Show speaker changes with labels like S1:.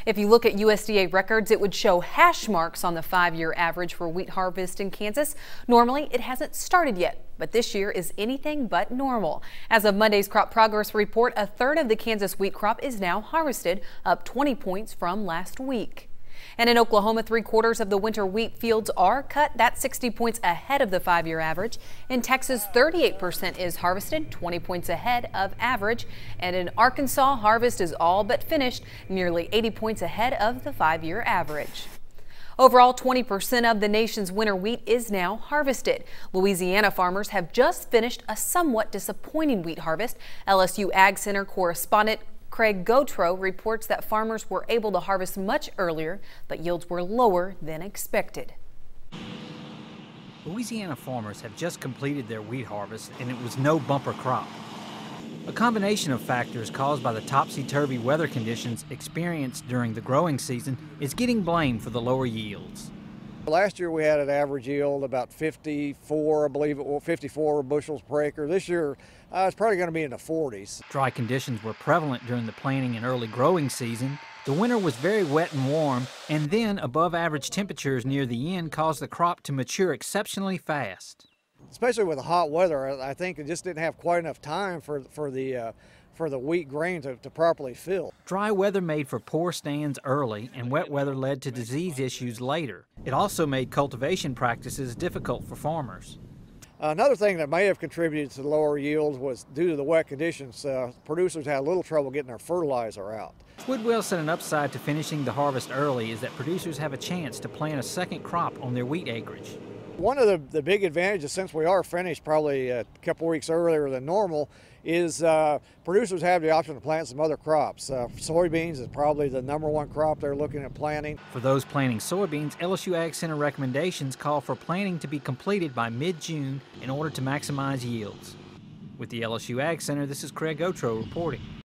S1: If you look at USDA records, it would show hash marks on the 5-year average for wheat harvest in Kansas. Normally, it hasn't started yet, but this year is anything but normal. As of Monday's crop progress report, a third of the Kansas wheat crop is now harvested, up 20 points from last week. And in Oklahoma, 3/4 of the winter wheat fields are cut. That's 60 points ahead of the 5-year average. In Texas, 38% is harvested, 20 points ahead of average. And in Arkansas, harvest is all but finished, nearly 80 points ahead of the 5-year average. Overall, 20% of the nation's winter wheat is now harvested. Louisiana farmers have just finished a somewhat disappointing wheat harvest. LSU Ag Center correspondent Craig Gautreaux reports that farmers were able to harvest much earlier, but yields were lower than expected.
S2: Louisiana farmers have just completed their wheat harvest, and it was no bumper crop. A combination of factors caused by the topsy-turvy weather conditions experienced during the growing season is getting blamed for the lower yields.
S3: Last year we had an average yield about 54, I believe it was 54 bushels per acre. This year it's probably going to be in the 40s.
S2: Dry conditions were prevalent during the planting and early growing season. The winter was very wet and warm, and then above average temperatures near the end caused the crop to mature exceptionally fast.
S3: Especially with the hot weather, I think it just didn't have quite enough time for the wheat grain to properly fill.
S2: Dry weather made for poor stands early, and wet weather led to disease issues later. It also made cultivation practices difficult for farmers.
S3: Another thing that may have contributed to the lower yields was due to the wet conditions. Producers had a little trouble getting their fertilizer out.
S2: Woodwell said an upside to finishing the harvest early is that producers have a chance to plant a second crop on their wheat acreage.
S3: One of the big advantages, since we are finished probably a couple weeks earlier than normal, is producers have the option to plant some other crops. Soybeans is probably the #1 crop they're looking at planting.
S2: For those planting soybeans, LSU Ag Center recommendations call for planting to be completed by mid-June in order to maximize yields. With the LSU Ag Center, this is Craig Gautreaux reporting.